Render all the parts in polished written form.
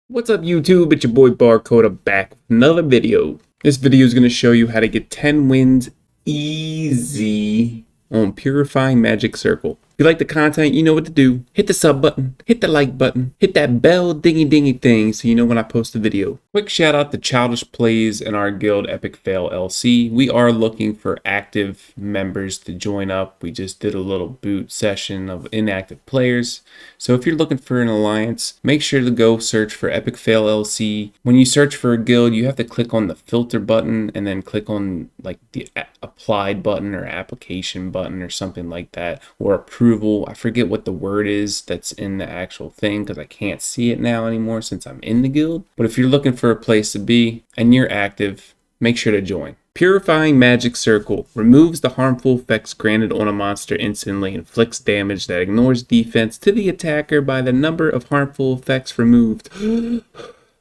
What's up YouTube, it's your boy Barcode. I'm back with another video. This video is going to show you how to get 10 wins easy on Purifying Magic Circle. If you like the content, you know what to do. Hit the sub button, hit the like button, hit that bell dingy thing so you know when I post a video. Quick shout out to Childish Plays and our guild Epic Fail LC. We are looking for active members to join up. We just did a little boot session of inactive players. So if you're looking for an alliance, make sure to go search for Epic Fail LC. When you search for a guild, you have to click on the filter button and then click on like the applied button or application button or something like that, or approval. I forget what the word is that's in the actual thing because I can't see it now anymore since I'm in the guild. But if you're looking for a place to be and you're active, make sure to join. Purifying Magic Circle removes the harmful effects granted on a monster instantly, inflicts damage that ignores defense to the attacker by the number of harmful effects removed.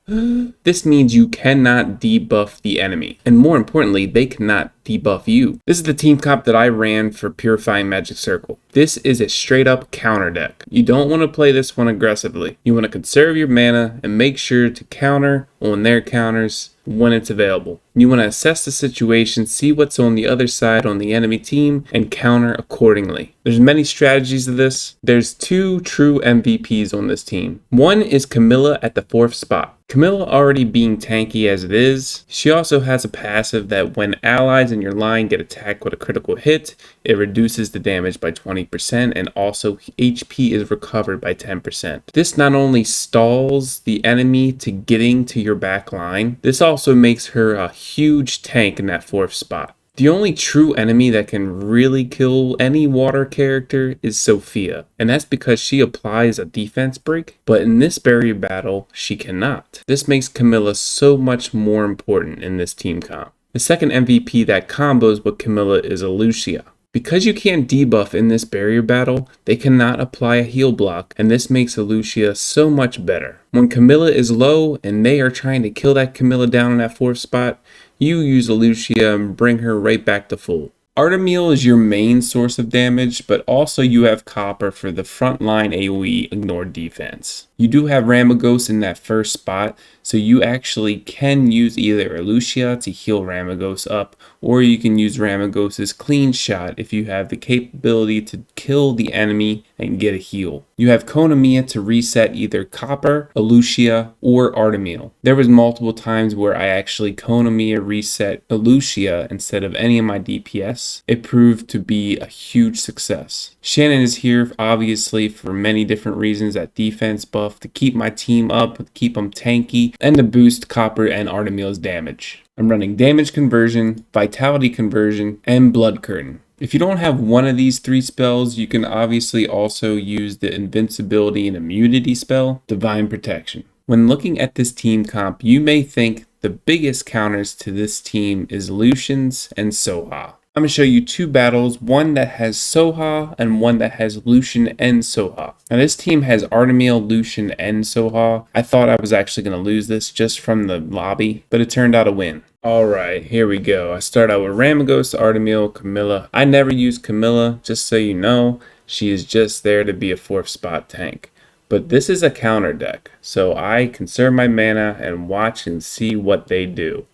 This means you cannot debuff the enemy, and more importantly, they cannot debuff you. This is the team comp that I ran for Purifying Magic Circle. This is a straight up counter deck. You don't want to play this one aggressively. You want to conserve your mana and make sure to counter on their counters when it's available. You want to assess the situation, see what's on the other side on the enemy team, and counter accordingly. There's many strategies of this. There's two true MVPs on this team. One is CAMILLA at the 4th spot. CAMILLA already being tanky as it is, she also has a passive that when allies in your line get attacked with a critical hit, it reduces the damage by 20% and also HP is recovered by 10%. This not only stalls the enemy to getting to your back line, this also makes her a huge tank in that 4th spot. The only true enemy that can really kill any water character is Sophia, and that's because she applies a defense break, but in this barrier battle, she cannot. This makes CAMILLA so much more important in this team comp. The second MVP that combos with CAMILLA is Lucia. Because you can't debuff in this barrier battle, they cannot apply a heal block, and this makes Lucia so much better. When CAMILLA is low and they are trying to kill that CAMILLA down in that 4th spot, you use Lucia and bring her right back to full. Artemil is your main source of damage, but also you have Copper for the frontline AoE ignore defense. You do have Ramagos in that 1st spot, so you actually can use either Lucia to heal Ramagos up, or you can use Ramagos's clean shot if you have the capability to kill the enemy and get a heal. You have Konamiya to reset either Copper, Lucia, or Artemil. There was multiple times where I actually Konamiya reset Lucia instead of any of my DPS. It proved to be a huge success. Shannon is here obviously for many different reasons, that defense buff, to keep my team up, to keep them tanky, and to boost Copper and Artemil's damage. I'm running damage conversion, vitality conversion, and blood curtain. If you don't have one of these 3 spells, you can obviously also use the invincibility and immunity spell, Divine Protection. When looking at this team comp, you may think the biggest counters to this team is Lucian's and Soha. I'm going to show you 2 battles, one that has Soha and one that has Lucian and Soha. Now this team has Artemil, Lucian, and Soha. I thought I was actually going to lose this just from the lobby, but it turned out a win. Alright, here we go. I start out with Ramagos, Artemil, CAMILLA. I never use CAMILLA, just so you know. She is just there to be a 4th spot tank. But this is a counter deck, so I conserve my mana and watch and see what they do.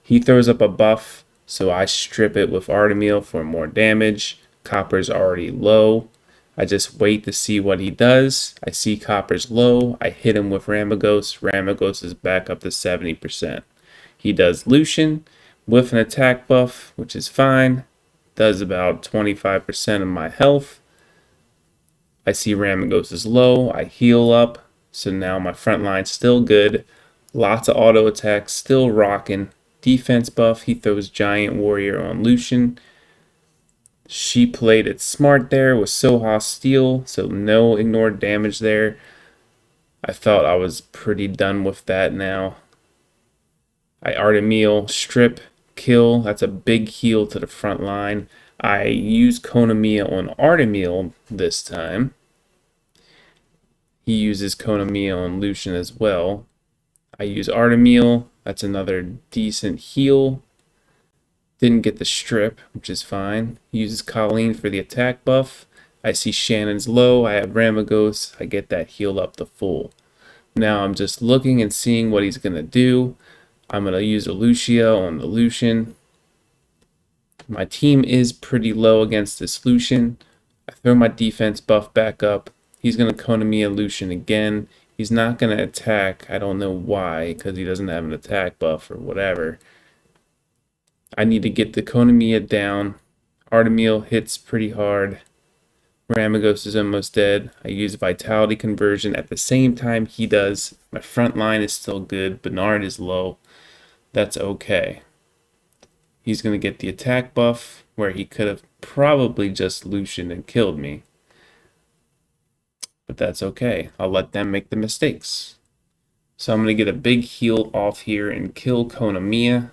He throws up a buff, so I strip it with Artemil for more damage. Copper's already low. I just wait to see what he does. I see Copper's low. I hit him with Ramagos. Ramagos is back up to 70%. He does Lucian with an attack buff, which is fine. Does about 25% of my health. I see Ramagos is low. I heal up. So now my front line's still good. Lots of auto attacks, still rocking. Defense buff, he throws Giant Warrior on Lucian. She played it smart there with Soha Steel, so no ignored damage there. I thought I was pretty done with that now. I Artemil, strip, kill. That's a big heal to the front line. I use Konamiya on Artemil this time. He uses Konamiya on Lucian as well. I use Artemil. That's another decent heal. Didn't get the strip, which is fine. He uses Colleen for the attack buff. I see Shannon's low. I have Ramagos. I get that heal up to full. Now I'm just looking and seeing what he's going to do. I'm going to use a Lucia on the Lucian. My team is pretty low against this Lucian. I throw my defense buff back up. He's going to Konamiya Lucian again. He's not going to attack. I don't know why, because he doesn't have an attack buff or whatever. I need to get the Konamiya down. Artemil hits pretty hard. Ramagos is almost dead. I use Vitality Conversion at the same time he does. My front line is still good. Bernard is low. That's okay. He's going to get the attack buff where he could have probably just Lucian and killed me. But that's okay. I'll let them make the mistakes. So I'm going to get a big heal off here and kill Konamiya.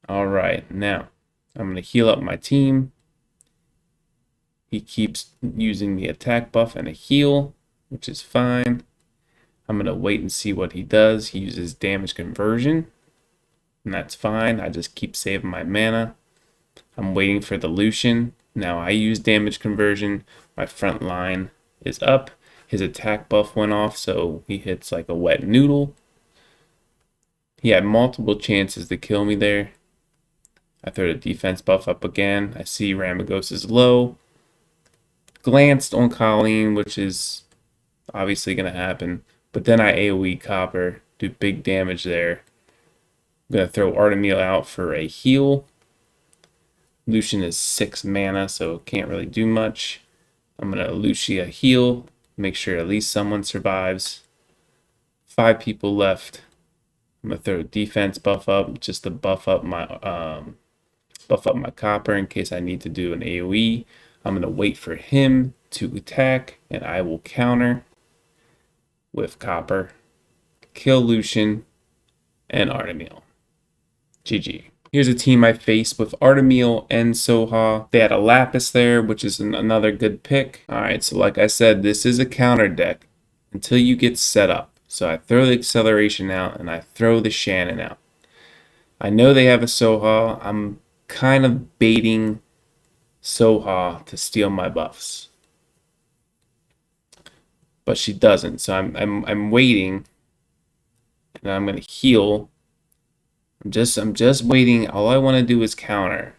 Alright, now I'm going to heal up my team. He keeps using the attack buff and a heal, which is fine. I'm going to wait and see what he does. He uses damage conversion, and that's fine. I just keep saving my mana. I'm waiting for the Lucian. Now I use damage conversion. My front line is up. His attack buff went off, so he hits like a wet noodle. He had multiple chances to kill me there. I throw the defense buff up again. I see Ramagos is low. Glanced on Colleen, which is obviously going to happen. But then I AoE Copper, do big damage there. I'm going to throw Artemil out for a heal. Lucian is 6 mana, so can't really do much. I'm going to Lucia heal, make sure at least someone survives. 5 people left. I'm going to throw a defense buff up, just to buff up my Copper in case I need to do an AoE. I'm going to wait for him to attack, and I will counter with Copper, kill Lucian, and Artemil. GG. Here's a team I faced with Artemil and Soha. They had a Lapis there, which is another good pick. Alright, so like I said, this is a counter deck until you get set up. So I throw the acceleration out, and I throw the Shannon out. I know they have a Soha. I'm kind of baiting Soha to steal my buffs, but she doesn't. So I'm waiting, and I'm gonna heal. I'm just waiting. All I want to do is counter.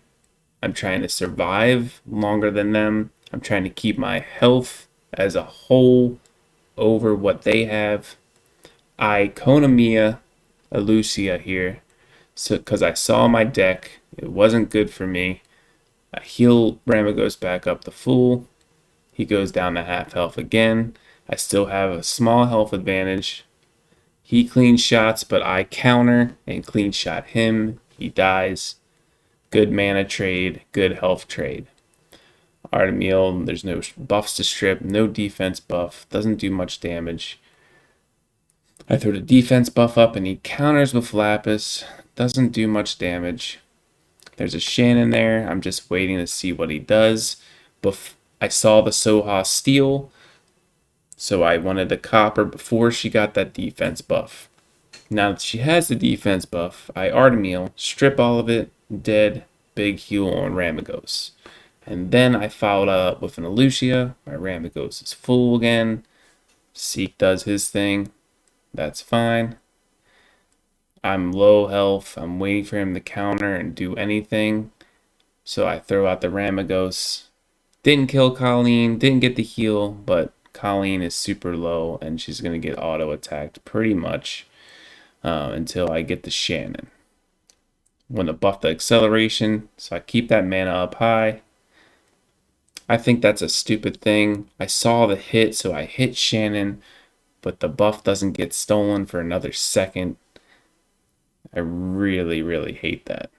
I'm trying to survive longer than them. I'm trying to keep my health as a whole over what they have. I Konamiya a Lucia here, so because I saw my deck, it wasn't good for me. I heal Ramagos back up to full. He goes down to half health again. I still have a small health advantage. He clean shots, but I counter and clean shot him. He dies. Good mana trade, good health trade. Artemil, there's no buffs to strip, no defense buff, doesn't do much damage. I throw the defense buff up and he counters with Lapis, doesn't do much damage. There's a Shannon there. I'm just waiting to see what he does. I saw the Soha steal, so I wanted the Copper before she got that defense buff. Now that she has the defense buff, I Artemil, strip all of it, dead, big heal on Ramagos. And then I followed up with an Lucia. My Ramagos is full again. Seek does his thing. That's fine. I'm low health. I'm waiting for him to counter and do anything. So I throw out the Ramagos. Didn't kill Colleen. Didn't get the heal, but Colleen is super low and she's going to get auto attacked pretty much until I get the Shannon. I'm going to buff the acceleration, so I keep that mana up high. I think that's a stupid thing. I saw the hit, so I hit Shannon, but the buff doesn't get stolen for another second. I really, really hate that.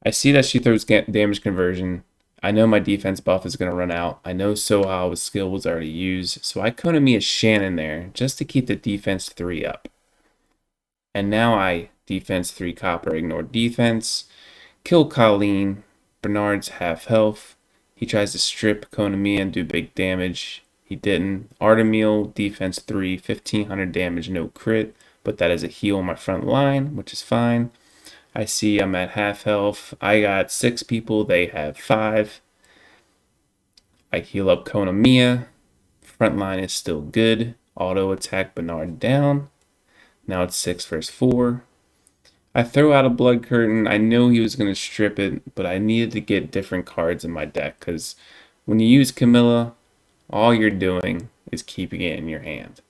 I see that she throws damage conversion. I know my defense buff is going to run out. I know Soha's skill was already used, so I Konami a Shannon there just to keep the defense 3 up. And now I defense 3 Copper, ignore defense, kill Colleen. Bernard's half health. He tries to strip Konami and do big damage. He didn't. Artemil, defense 3, 1500 damage, no crit, but that is a heal on my front line, which is fine. I see I'm at half health. I got 6 people, they have 5. I heal up Konamiya. Front line is still good. Auto attack Bernard down. Now it's 6 versus 4. I throw out a Blood Curtain. I know he was going to strip it, but I needed to get different cards in my deck because when you use Camilla, all you're doing is keeping it in your hand.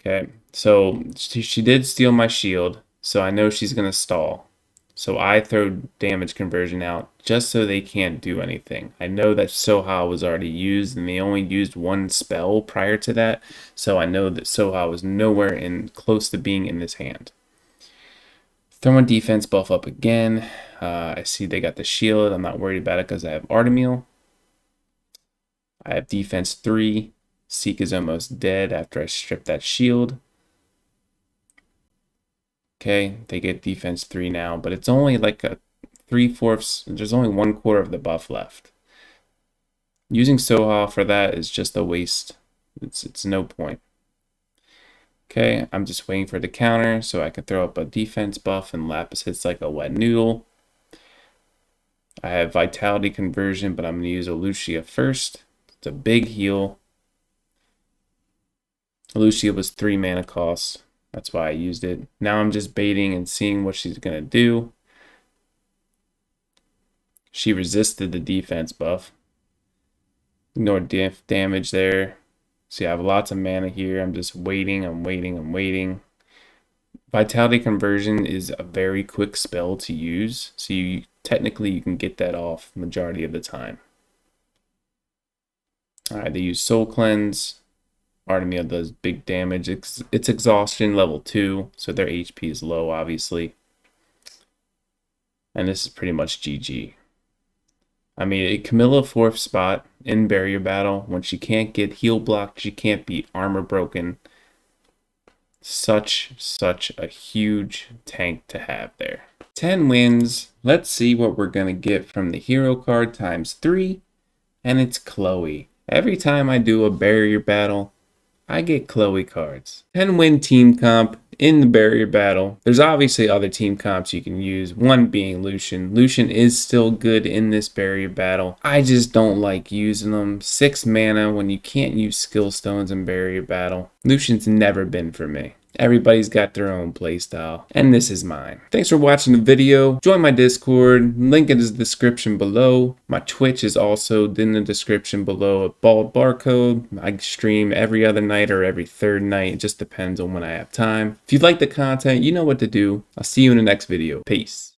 Okay, so she did steal my shield, so I know she's going to stall. So I throw damage conversion out just so they can't do anything. I know that Soha was already used and they only used one spell prior to that. So I know that Soha was nowhere close to being in this hand. Throwing defense buff up again. I see they got the shield. I'm not worried about it because I have Artemil. I have defense 3. Seek is almost dead after I strip that shield. Okay, they get defense 3 now, but it's only like a 3/4. There's only 1/4 of the buff left. Using Soha for that is just a waste. It's no point. Okay, I'm just waiting for the counter so I can throw up a defense buff and Lapis hits like a wet noodle. I have Vitality Conversion, but I'm going to use a Lucia first. It's a big heal. Lucia was 3 mana cost. That's why I used it. Now I'm just baiting and seeing what she's going to do. She resisted the defense buff. Ignored damage there. See, I have lots of mana here. I'm just waiting. I'm waiting. Vitality Conversion is a very quick spell to use. So technically you can get that off majority of the time. Alright, they use Soul Cleanse. Artemil does big damage. It's exhaustion level 2, so their HP is low, obviously. And this is pretty much GG. I mean, Camilla 4th spot in barrier battle. When she can't get heal blocked, she can't be armor broken. Such a huge tank to have there. 10 wins. Let's see what we're going to get from the hero card times 3. And it's Chloe. Every time I do a barrier battle, I get Chloe cards. 10 win team comp in the barrier battle. There's obviously other team comps you can use, one being Lucian. Lucian is still good in this barrier battle. I just don't like using them. 6 mana when you can't use skill stones in barrier battle. Lucian's never been for me. Everybody's got their own playstyle, and this is mine. Thanks for watching the video. Join my Discord, link in the description below. My Twitch is also in the description below at Barcode. I stream every other night or every third night. It just depends on when I have time. If you like the content, you know what to do. I'll see you in the next video. Peace.